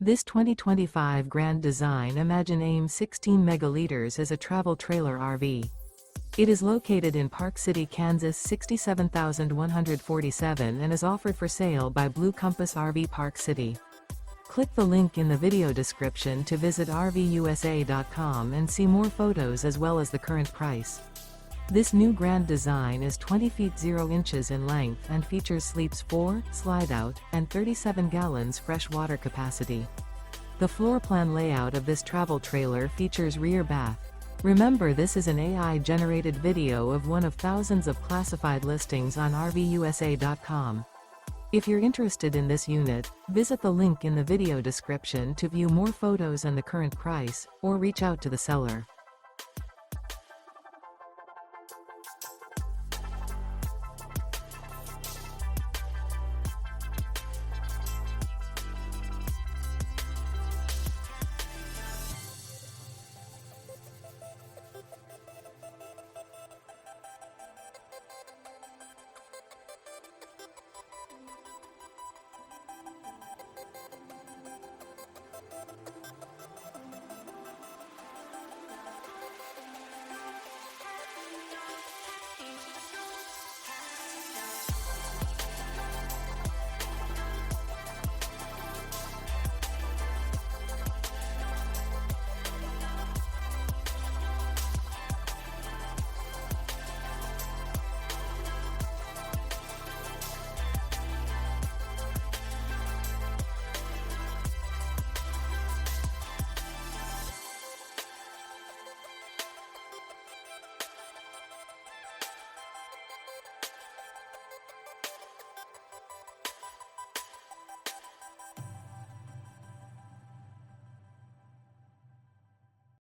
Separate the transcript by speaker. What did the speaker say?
Speaker 1: This 2025 Grand Design Imagine AIM 16 megaliters is a travel trailer RV. It is located in Park City, Kansas 67147 and is offered for sale by Blue Compass RV Park City. Click the link in the video description to visit RVUSA.com and see more photos as well as the current price. This new Grand Design is 20 feet 0 inches in length and features sleeps 4, Slideout, and 37 gallons fresh water capacity. The floor plan layout of this travel trailer features rear bath. Remember, this is an AI-generated video of one of thousands of classified listings on RVUSA.com. If you're interested in this unit, visit the link in the video description to view more photos and the current price, or reach out to the seller.